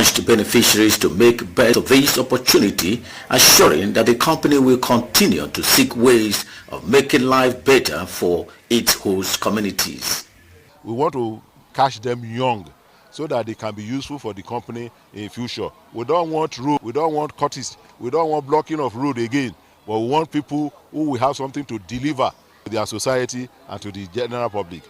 urged beneficiaries to make best of this opportunity, assuring that the company will continue to seek ways of making life better for its host communities. We want to catch them young so that they can be useful for the company in future. We don't want road, we don't want cuttings, we don't want blocking of road again, but we want people who will have something to deliver to their society and to the general public.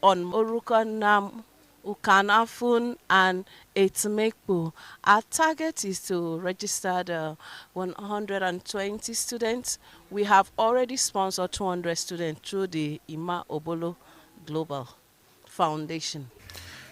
On Orukanam, Ukanafun and Etimekpo, our target is to register the 120 students. We have already sponsored 200 students through the Ima Obolo Global Foundation.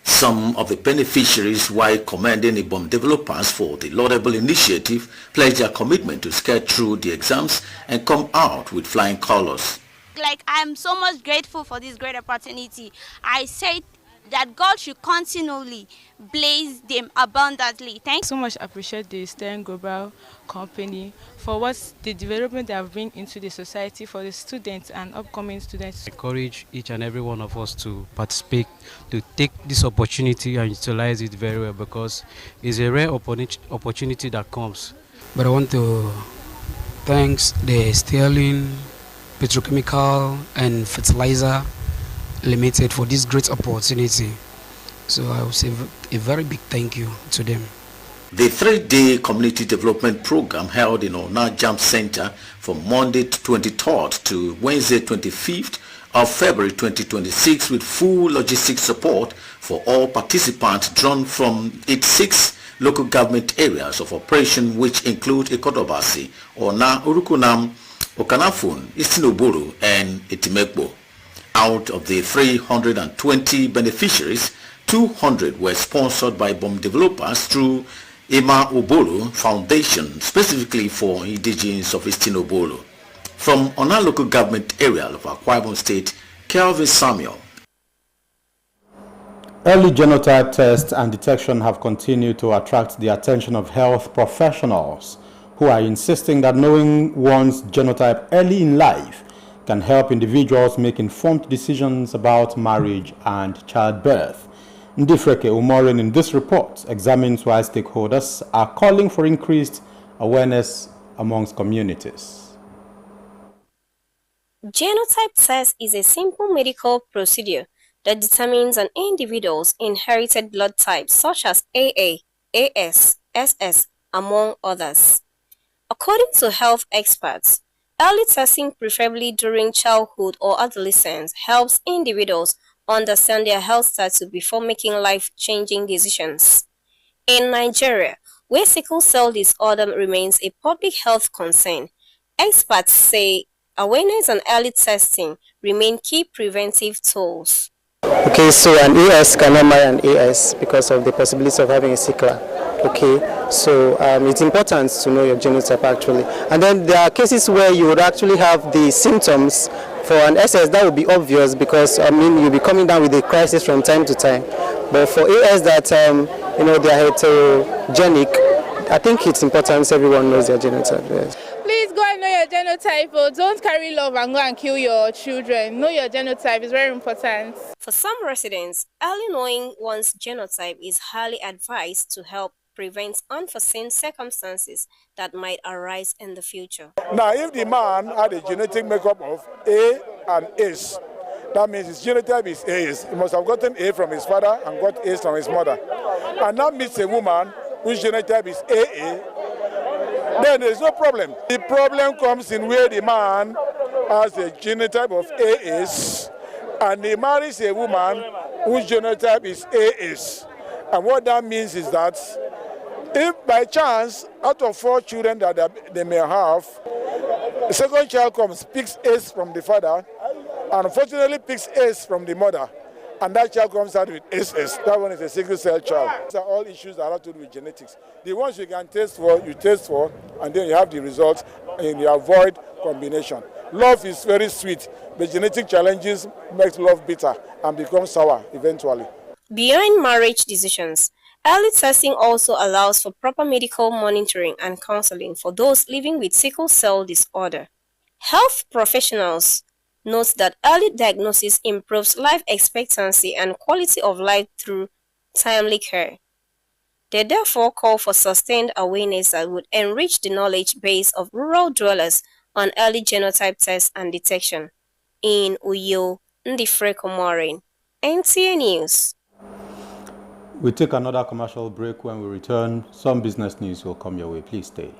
Some of the beneficiaries, while commending IBOM developers for the laudable initiative, pledged their commitment to scale through the exams and come out with flying colors. Like, I'm so much grateful for this great opportunity. I said that God should continually bless them abundantly. Thanks. So much appreciate the Stern Global Company for what the development they have bring into the society for the students and upcoming students. I encourage each and every one of us to participate, to take this opportunity and utilize it very well, because it's a rare opportunity that comes. But I want to thank the Sterling Petrochemical and Fertilizer Limited for this great opportunity. So I will say a very big thank you to them. The 3-day community development program held in Ona Jam Center from Monday 23rd to Wednesday 25th of February 2026 with full logistics support for all participants drawn from its 6 local government areas of operation, which include Ikodobasi, Ona, Urukunam, Okanafun, Istinoburu and Etimekpo. Out of the 320 beneficiaries, 200 were sponsored by IBOM developers through Ima Obolo Foundation, specifically for indigenes of Istinobolo. From Ona local government area of Akwa Ibom State, Kelvin Samuel. Early genotype tests and detection have continued to attract the attention of health professionals, who are insisting that knowing one's genotype early in life can help individuals make informed decisions about marriage and childbirth. Ndifreke Umorin in this report examines why stakeholders are calling for increased awareness amongst communities. Genotype test is a simple medical procedure that determines an individual's inherited blood types such as AA, AS, SS, among others. According to health experts, early testing, preferably during childhood or adolescence, helps individuals understand their health status before making life-changing decisions. In Nigeria, where sickle cell disorder remains a public health concern, experts say awareness and early testing remain key preventive tools. Okay, so an AS cannot marry an AS because of the possibility of having a sickler. Okay, so it's important to know your genotype actually. And then there are cases where you would actually have the symptoms. For an SS, that would be obvious because, you'll be coming down with a crisis from time to time. But for AS that, they are heterogenic, I think it's important everyone knows their genotype. Yes. Please go and know your genotype. Oh, don't carry love and go and kill your children. Know your genotype is very important. For some residents, early knowing one's genotype is highly advised to help prevent unforeseen circumstances that might arise in the future. Now, if the man had a genetic makeup of A and S, that means his genotype is AS. He must have gotten A from his father and got A from his mother. And now meets a woman whose genotype is AA, then there is no problem. The problem comes in where the man has a genotype of AS and he marries a woman whose genotype is AS. And what that means is that if by chance, out of 4 children that they may have, the second child comes, picks S from the father, and unfortunately picks S from the mother, and that child comes out with SS. That one is a sickle cell child. These are all issues that have to do with genetics. The ones you can test for, you test for, and then you have the results, and you avoid combination. Love is very sweet, but genetic challenges make love bitter and become sour eventually. Beyond marriage decisions, early testing also allows for proper medical monitoring and counseling for those living with sickle cell disorder. Health professionals note that early diagnosis improves life expectancy and quality of life through timely care. They therefore call for sustained awareness that would enrich the knowledge base of rural dwellers on early genotype tests and detection. In Uyo, Ndifre Komorin, NTA News. We take another commercial break. When we return, some business news will come your way. Please stay.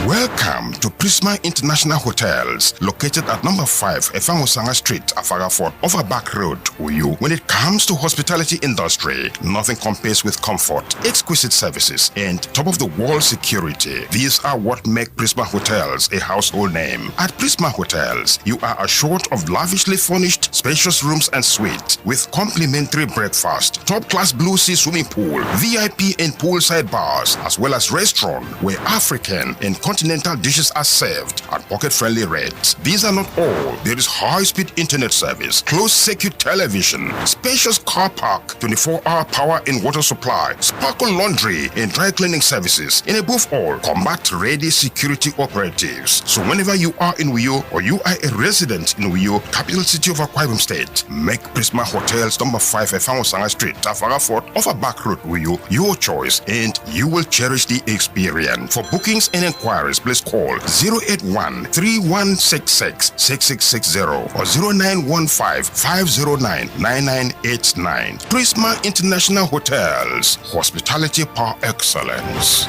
Welcome to Prisma International Hotels, located at number 5 Efangosanga Street, Afagafort, Overback Road, Uyu. When it comes to hospitality industry, nothing compares with comfort, exquisite services, and top-of-the-wall security. These are what make Prisma Hotels a household name. At Prisma Hotels, you are assured of lavishly furnished, spacious rooms and suites with complimentary breakfast, top-class Blue Sea swimming pool, VIP and poolside bars, as well as restaurant where African and continental dishes are served at pocket-friendly rates. These are not all. There is high-speed internet service, closed-circuit television, spacious car park, 24-hour power and water supply, sparkle laundry and dry cleaning services, and above all, combat-ready security operatives. So whenever you are in Uyo or you are a resident in Uyo, capital city of Akwa Ibom State, make Prisma Hotels number 5 Efangosanga Street, Afagafort, Overback Road, Uyo, your choice, and you will cherish the experience. For bookings and inquiries, please call 081-3166-6660 or 0915-509-9989. Prisma International Hotels, hospitality par excellence.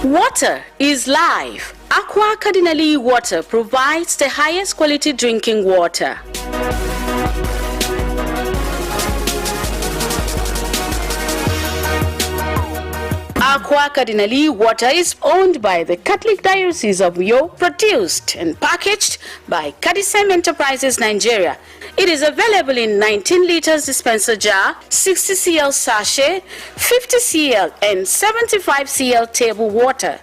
Water is life. Aqua Cardinali Water provides the highest quality drinking water. Aqua Cardinali Water is owned by the Catholic Diocese of Uyo, produced and packaged by Cadisem Enterprises Nigeria. It is available in 19 liters dispenser jar, 60 cl sachet, 50 cl and 75 cl table water.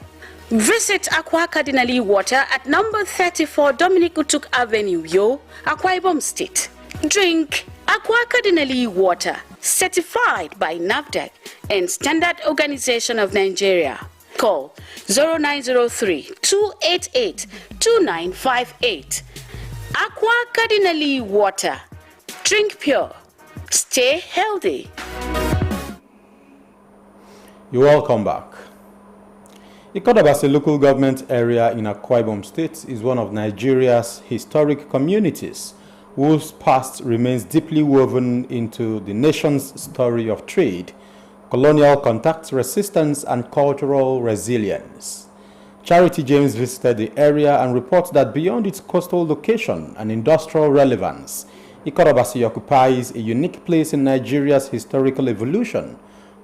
Visit Aqua Cardinali Water at number 34 Dominic Utuk Avenue, Uyo, Akwa Ibom State. Drink Aqua Cardinali Water, certified by NAFDAC and Standard Organization of Nigeria. Call 0903-288-2958. Aqua Cardinali Water. Drink pure. Stay healthy. You're welcome back. Ikodabasi local government area in Akwa Ibom State is one of Nigeria's historic communities whose past remains deeply woven into the nation's story of trade, colonial contact, resistance, and cultural resilience. Charity James visited the area and reports that beyond its coastal location and industrial relevance, Ikodabasi occupies a unique place in Nigeria's historical evolution,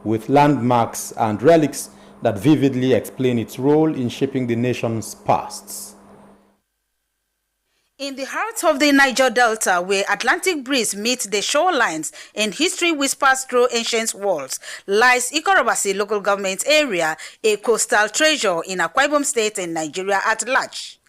with landmarks and relics that vividly explain its role in shaping the nation's pasts. In the heart of the Niger Delta, where Atlantic breeze meets the shorelines and history whispers through ancient walls, lies Ikodabasi local government area, a coastal treasure in Akwa Ibom State and Nigeria at large.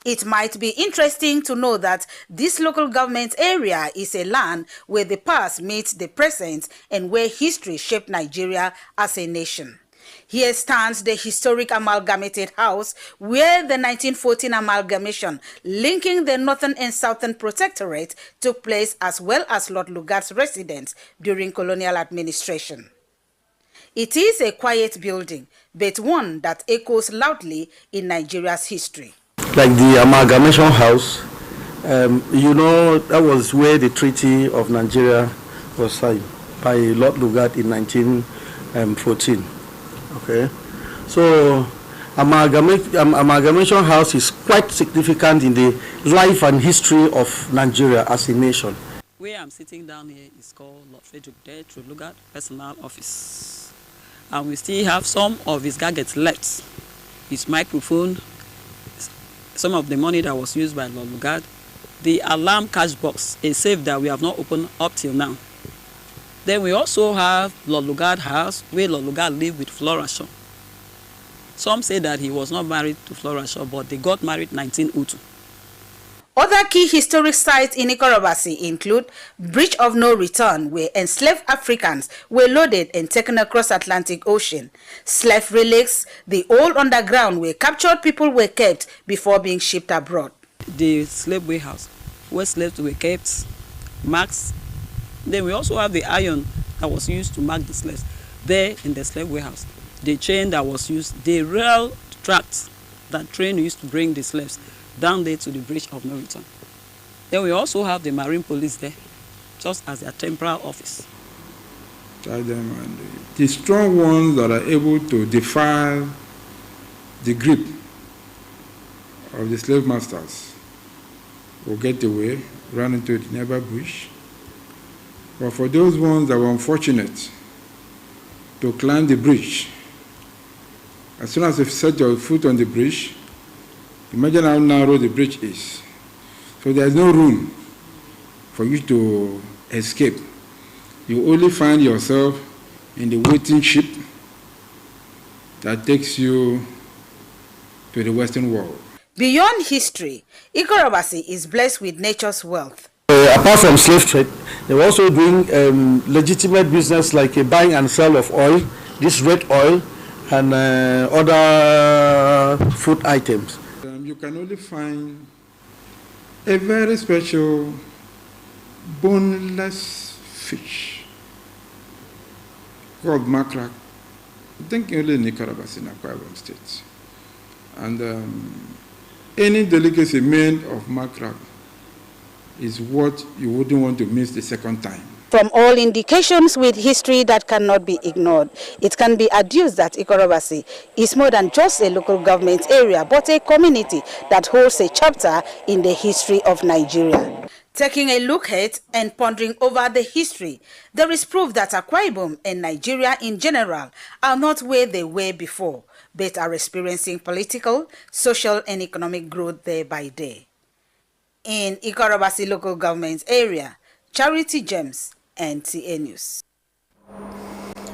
It might be interesting to know that this local government area is a land where the past meets the present and where history shaped Nigeria as a nation. Here stands the historic amalgamated house where the 1914 amalgamation linking the northern and southern protectorate took place, as well as Lord Lugard's residence during colonial administration. It is a quiet building, but one that echoes loudly in Nigeria's history. Like the amalgamation house, that was where the Treaty of Nigeria was signed by Lord Lugard in 1914. Okay, so amalgamation house is quite significant in the life and history of Nigeria as a nation. Where I'm sitting down here is called Lord Frederick True Lugard Personal Office, and we still have some of his gadgets left. His microphone, some of the money that was used by Lord Lugard, the alarm cash box, a safe that we have not opened up till now. Then we also have Lord Lugard House, where Lord Lugard lived with Flora Shaw. Some say that he was not married to Flora Shaw, but they got married in 1902. Other key historic sites in Ikodabasi include Bridge of No Return, where enslaved Africans were loaded and taken across Atlantic Ocean. Slave relics, the old underground where captured people were kept before being shipped abroad. the slave warehouse where slaves were kept, marks. Then we also have the iron that was used to mark the slaves there in the slave warehouse. The chain that was used, the rail tracks that train used to bring the slaves down there to the bridge of no return. Then we also have the marine police there, just as their temporal office. The strong ones that are able to defy the grip of the slave masters will get away, run into the nearby bush. But for those ones that were unfortunate to climb the bridge, as soon as you set your foot on the bridge, imagine how narrow the bridge is. So there's no room for you to escape. You only find yourself in the waiting ship that takes you to the Western world. Beyond history, Ikorobasi is blessed with nature's wealth. Apart from slave trade, they were also doing legitimate business like a buying and sell of oil, this red oil, and other food items. You can only find a very special boneless fish called mackerel. I think only in Ikorobasi in Akwa Ibom State. And any delicacy made of mackerel is what you wouldn't want to miss the second time. From all indications with history that cannot be ignored, it can be adduced that Ikorobasi is more than just a local government area, but a community that holds a chapter in the history of Nigeria. Taking a look at and pondering over the history, there is proof that Akwa Ibom and Nigeria in general are not where they were before, but are experiencing political, social, and economic growth day by day. In Ikorobasi local government area, Charity James, NTA News.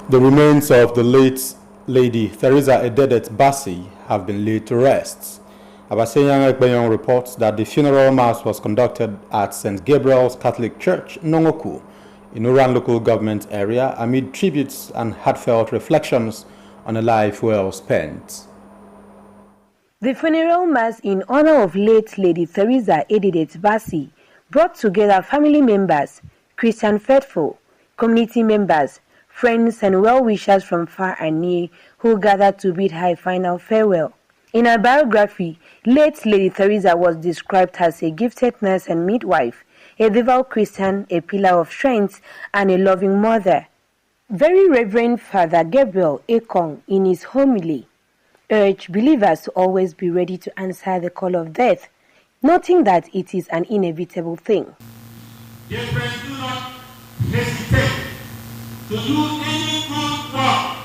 The remains of the late Lady Theresa Ededet Bassi have been laid to rest. Abasenyang Ekpenyong reports that the funeral mass was conducted at St. Gabriel's Catholic Church, Nongoku, in Oran local government area, amid tributes and heartfelt reflections on a life well spent. The funeral mass in honor of late Lady Theresa Ededet Bassi brought together family members, Christian faithful, community members, friends and well-wishers from far and near who gathered to bid her final farewell. In her biography, late Lady Theresa was described as a gifted nurse and midwife, a devout Christian, a pillar of strength, and a loving mother. Very Reverend Father Gabriel Ekong, in his homily, urged believers to always be ready to answer the call of death, noting that it is an inevitable thing. Dear friends, do not hesitate to do any good work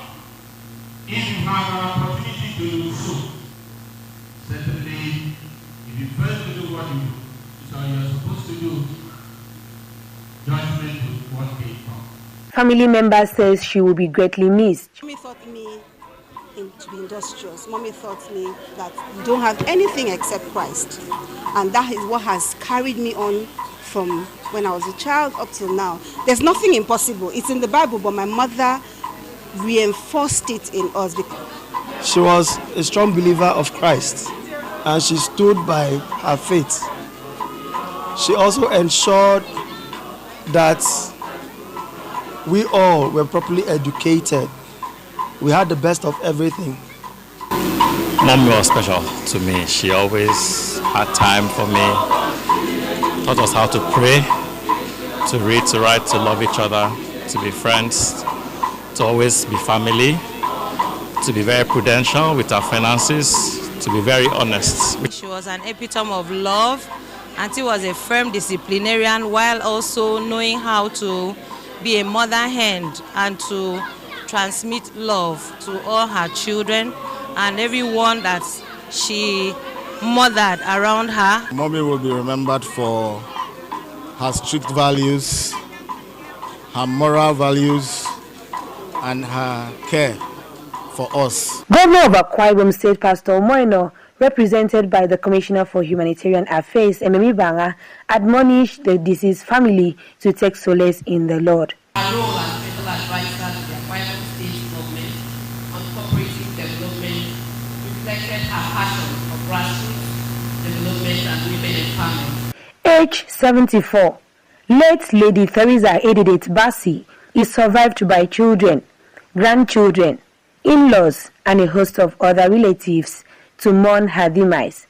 if you have an opportunity to do so. Certainly, if you fail to do what you are supposed to do, judgment will one day come. Family member says she will be greatly missed. Mommy taught me to be industrious. Mommy taught me that you don't have anything except Christ. And that is what has carried me on from when I was a child up till now. There's nothing impossible. It's in the Bible, but my mother reinforced it in us. She was a strong believer of Christ, and she stood by her faith. She also ensured that we all were properly educated. We had the best of everything. Mom was special to me. She always had time for me, taught us how to pray, to read, to write, to love each other, to be friends, to always be family, to be very prudential with our finances, to be very honest. She was an epitome of love, and she was a firm disciplinarian while also knowing how to be a mother hen and to transmit love to all her children and everyone that she mothered around her. Mommy will be remembered for her strict values, her moral values, and her care for us. Governor of Akwa Ibom State Pastor Moino, represented by the Commissioner for Humanitarian Affairs, Ememi Banga, admonished the deceased family to take solace in the Lord. Our role as special advisor to the Akwa Ibom State government on cooperative development reflected her passion for grassroots development and women Age 74, late Lady Theresa Edidet Bassi is survived by children, grandchildren, in-laws, and a host of other relatives to mourn her demise.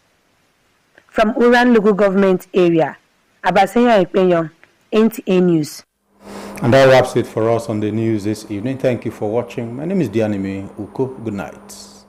From Uran local government area, Abasenya Ipenyon, NTA News. And that wraps it for us on the news this evening. Thank you for watching. My name is Dianime Uko. Good night.